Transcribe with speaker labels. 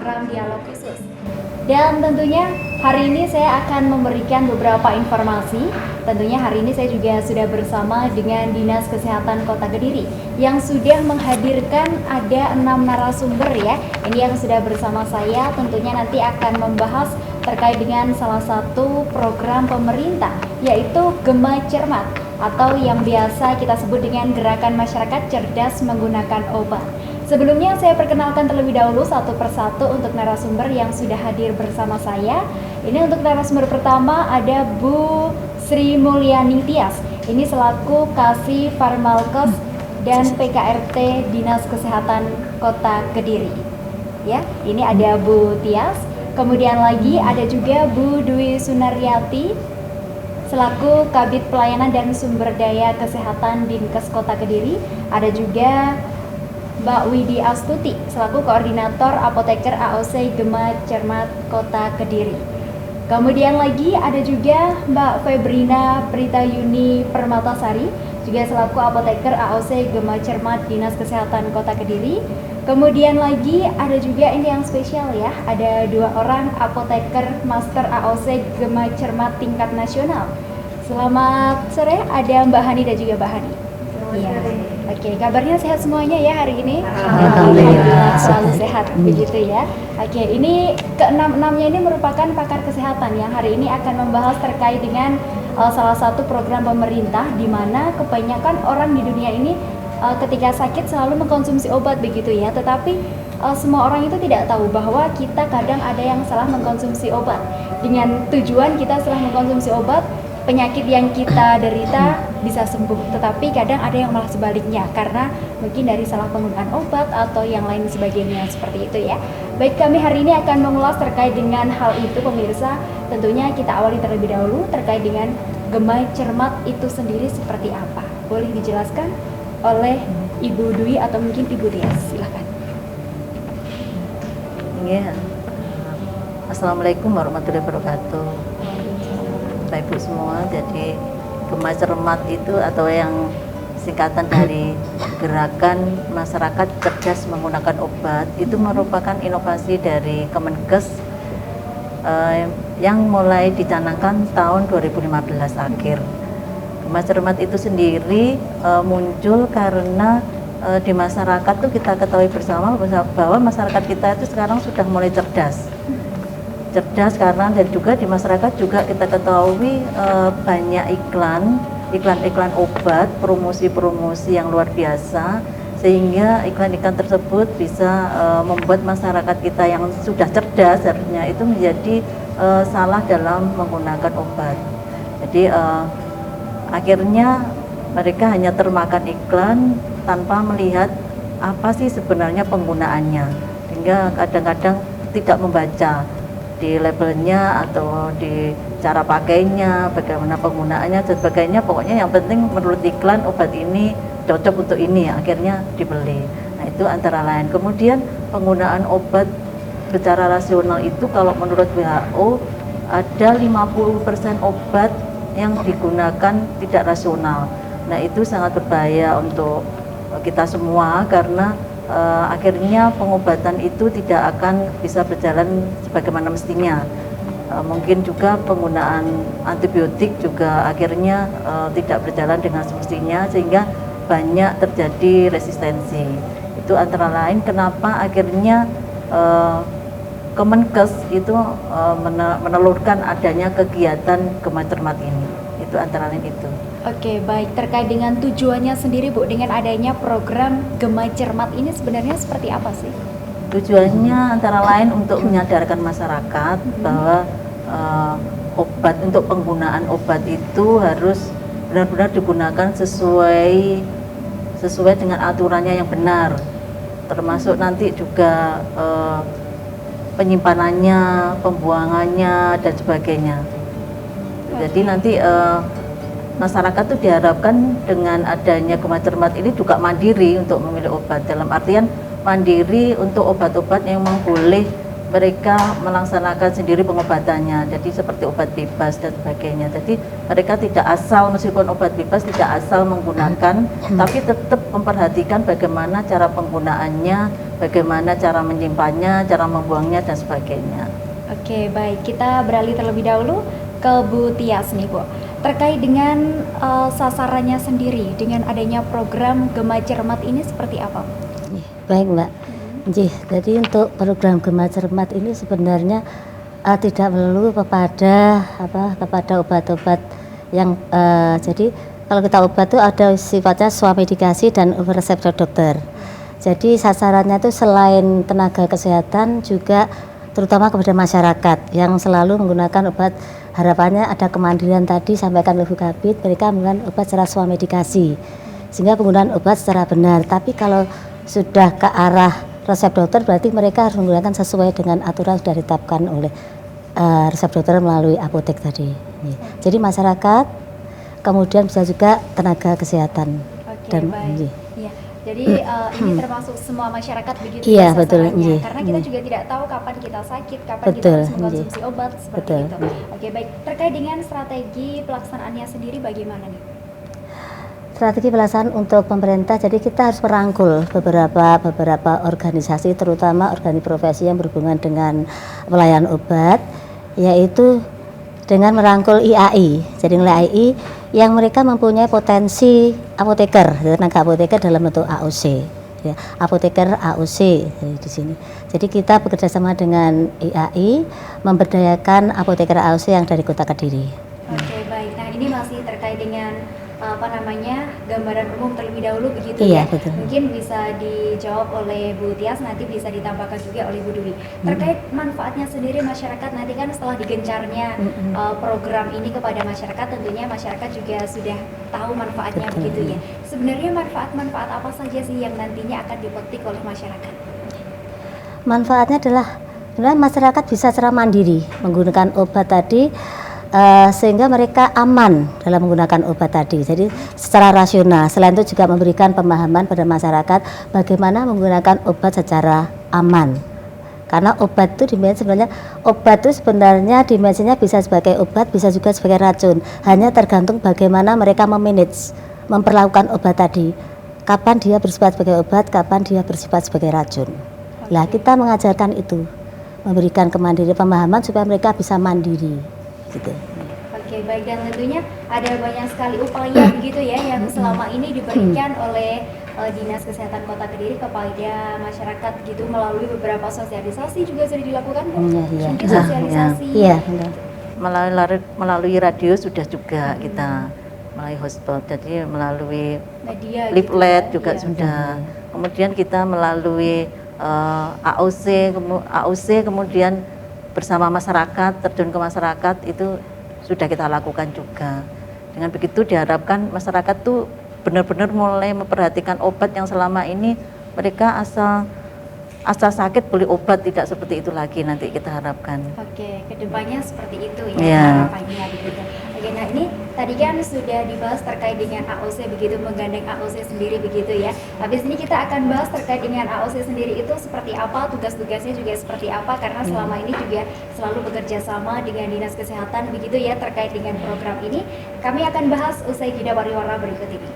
Speaker 1: program dialog khusus. Dan tentunya hari ini saya akan memberikan beberapa informasi. Tentunya hari ini saya juga sudah bersama dengan Dinas Kesehatan Kota Kediri yang sudah menghadirkan ada 6 narasumber ya. Ini yang sudah bersama saya tentunya nanti akan membahas terkait dengan salah satu program pemerintah yaitu Gema Cermat atau yang biasa kita sebut dengan Gerakan Masyarakat Cerdas Menggunakan Obat. Sebelumnya saya perkenalkan terlebih dahulu satu persatu untuk narasumber yang sudah hadir bersama saya. Ini untuk narasumber pertama ada Bu Sri Mulyani Tias. Ini selaku Kasih Farmalkes dan PKRT Dinas Kesehatan Kota Kediri. Ya, ini ada Bu Tias. Kemudian lagi ada juga Bu Dwi Sunaryati selaku Kabid Pelayanan dan Sumber Daya Kesehatan Dinkes Kota Kediri. Ada juga Mbak Widi Astuti selaku Koordinator Apoteker AOC Gema Cermat Kota Kediri. Kemudian lagi ada juga Mbak Febrina Pritayuni Permatasari juga selaku Apoteker AOC Gema Cermat Dinas Kesehatan Kota Kediri. Kemudian lagi ada juga ini yang spesial ya, ada 2 orang Apoteker Master AOC Gema Cermat tingkat nasional. Selamat sore, ada Mbak Hani dan juga Mbak Hani. Iya. Oke, kabarnya sehat semuanya ya hari ini? Alhamdulillah, selalu sehat begitu ya. Oke, ini ke-6-6-nya ini merupakan pakar kesehatan yang hari ini akan membahas terkait dengan salah satu program pemerintah di mana kebanyakan orang di dunia ini ketika sakit selalu mengkonsumsi obat begitu ya. Tetapi semua orang itu tidak tahu bahwa kita kadang ada yang salah mengkonsumsi obat. Dengan tujuan kita setelah mengkonsumsi obat, penyakit yang kita derita bisa sembuh, tetapi kadang ada yang malah sebaliknya karena mungkin dari salah penggunaan obat atau yang lain sebagainya seperti itu ya. Baik, kami hari ini akan mengulas terkait dengan hal itu pemirsa. Tentunya kita awali terlebih dahulu terkait dengan Gema Cermat itu sendiri seperti apa. Boleh dijelaskan oleh Ibu Dwi atau mungkin Ibu Tias, silakan.
Speaker 2: Iya. Assalamualaikum warahmatullahi wabarakatuh. Bapak Ibu semua, jadi Gema Cermat itu atau yang singkatan dari Gerakan Masyarakat Cerdas Menggunakan Obat itu merupakan inovasi dari Kemenkes yang mulai dicanangkan tahun 2015 akhir. Gema Cermat itu sendiri muncul karena di masyarakat tuh kita ketahui bersama bahwa masyarakat kita itu sekarang sudah mulai cerdas karena dan juga di masyarakat juga kita ketahui banyak iklan obat, promosi yang luar biasa, sehingga iklan-iklan tersebut bisa membuat masyarakat kita yang sudah cerdas harusnya itu menjadi salah dalam menggunakan obat. Jadi akhirnya mereka hanya termakan iklan tanpa melihat apa sih sebenarnya penggunaannya, sehingga kadang-kadang tidak membaca di labelnya atau di cara pakainya, bagaimana penggunaannya dan sebagainya. Pokoknya yang penting menurut iklan obat ini cocok untuk ini, akhirnya dibeli. Nah, itu antara lain. Kemudian penggunaan obat secara rasional itu kalau menurut WHO ada 50% obat yang digunakan tidak rasional. Nah, itu sangat berbahaya untuk kita semua karena akhirnya pengobatan itu tidak akan bisa berjalan sebagaimana mestinya. Mungkin juga penggunaan antibiotik juga akhirnya tidak berjalan dengan semestinya sehingga banyak terjadi resistensi. Itu antara lain kenapa akhirnya Kemenkes itu menelurkan adanya kegiatan Gema Cermat ini. Itu antara lain itu.
Speaker 1: Oke, baik. Terkait dengan tujuannya sendiri Bu, dengan adanya program Gema Cermat ini sebenarnya seperti apa sih?
Speaker 2: Tujuannya antara lain untuk menyadarkan masyarakat bahwa obat, untuk penggunaan obat itu harus benar-benar digunakan sesuai dengan aturannya yang benar, termasuk nanti juga penyimpanannya, pembuangannya dan sebagainya. Jadi nanti masyarakat tuh diharapkan dengan adanya Gema Cermat ini juga mandiri untuk memilih obat, dalam artian mandiri untuk obat-obat yang memang boleh mereka melaksanakan sendiri pengobatannya, jadi seperti obat bebas dan sebagainya. Jadi mereka tidak asal, meskipun obat bebas tidak asal menggunakan, tapi tetap memperhatikan bagaimana cara penggunaannya, bagaimana cara menyimpannya, cara membuangnya dan sebagainya.
Speaker 1: Oke, baik, kita beralih terlebih dahulu ke Bu Tias nih Bu. Terkait dengan sasarannya sendiri dengan adanya program Gema Cermat ini seperti apa?
Speaker 3: Baik Mbak. Jadi untuk program Gema Cermat ini sebenarnya tidak melulu kepada obat-obat yang jadi kalau kita obat itu ada sifatnya swamedikasi dan reseptor dokter. Jadi sasarannya itu selain tenaga kesehatan juga terutama kepada masyarakat yang selalu menggunakan obat, harapannya ada kemandirian tadi sampaikan oleh Bu Kabid, mereka menggunakan obat secara swamedikasi sehingga penggunaan obat secara benar. Tapi kalau sudah ke arah resep dokter berarti mereka harus menggunakan sesuai dengan aturan sudah ditetapkan oleh resep dokter melalui apotek tadi. Jadi masyarakat, kemudian bisa juga tenaga kesehatan.
Speaker 1: Oke,
Speaker 3: Dan
Speaker 1: baik. Iya. Jadi ini termasuk semua masyarakat begitu
Speaker 3: Iya,
Speaker 1: ya
Speaker 3: betul,
Speaker 1: sasarannya.
Speaker 3: iya.
Speaker 1: Karena kita juga tidak tahu kapan kita sakit, kapan kita
Speaker 3: Betul,
Speaker 1: harus mengkonsumsi obat seperti
Speaker 3: betul.
Speaker 1: itu. Oke, baik. Terkait dengan strategi pelaksanaannya sendiri bagaimana nih?
Speaker 3: strategi pelaksanaan untuk pemerintah, jadi kita harus merangkul beberapa organisasi, terutama organisasi profesi yang berhubungan dengan pelayanan obat, yaitu dengan merangkul IAI. Jadi IAI yang mereka mempunyai potensi apoteker, tenaga apoteker dalam bentuk AOC, ya, apoteker AOC di sini. Jadi kita bekerja sama dengan IAI memberdayakan apoteker AOC yang dari Kota Kediri.
Speaker 1: Oke, baik. Nah, ini masih terkait dengan gambaran umum terlebih dahulu begitu
Speaker 3: Iya,
Speaker 1: ya.
Speaker 3: betul.
Speaker 1: Mungkin bisa dijawab oleh Bu Tias, nanti bisa ditambahkan juga oleh Bu Dwi. Terkait manfaatnya sendiri masyarakat nanti kan setelah digencarnya program ini kepada masyarakat, tentunya masyarakat juga sudah tahu manfaatnya begitu ya. Sebenarnya manfaat-manfaat apa saja sih yang nantinya akan dipetik oleh masyarakat?
Speaker 3: Manfaatnya adalah sebenarnya masyarakat bisa secara mandiri menggunakan obat tadi, sehingga mereka aman dalam menggunakan obat tadi. Jadi secara rasional. Selain itu juga memberikan pemahaman pada masyarakat bagaimana menggunakan obat secara aman. Karena obat itu sebenarnya dimensinya bisa sebagai obat, bisa juga sebagai racun. Hanya tergantung bagaimana mereka memanage, memperlakukan obat tadi. Kapan dia bersifat sebagai obat, kapan dia bersifat sebagai racun. Lah kita mengajarkan itu, memberikan kemandirian pemahaman supaya mereka bisa mandiri. Gitu.
Speaker 1: Oke, baik, dan tentunya ada banyak sekali upaya begitu ya yang selama ini diberikan oleh Dinas Kesehatan Kota Kediri kepada masyarakat gitu melalui beberapa sosialisasi juga sudah dilakukan Bu.
Speaker 3: Iya.
Speaker 1: Mungkin sosialisasi.
Speaker 3: Iya.
Speaker 2: Melalui radio sudah juga kita melalui hotspot, jadi melalui
Speaker 1: Media
Speaker 2: leaflet
Speaker 1: gitu,
Speaker 2: juga
Speaker 1: ya.
Speaker 2: sudah. Kemudian kita melalui AOC, kemudian bersama masyarakat, terjun ke masyarakat itu sudah kita lakukan juga. Dengan begitu diharapkan masyarakat tuh benar-benar mulai memperhatikan obat yang selama ini mereka asal sakit beli obat, tidak seperti itu lagi nanti kita harapkan.
Speaker 1: Oke, kedepannya seperti itu ya
Speaker 2: Iya.
Speaker 1: harapannya begitu. Oke, nah ini tadi kan sudah dibahas terkait dengan AOC begitu, menggandeng AOC sendiri begitu ya. Habis ini kita akan bahas terkait dengan AOC sendiri itu seperti apa, tugas-tugasnya juga seperti apa, karena selama ini juga selalu bekerja sama dengan Dinas Kesehatan begitu ya terkait dengan program ini. Kami akan bahas usai jeda pariwara berikut ini.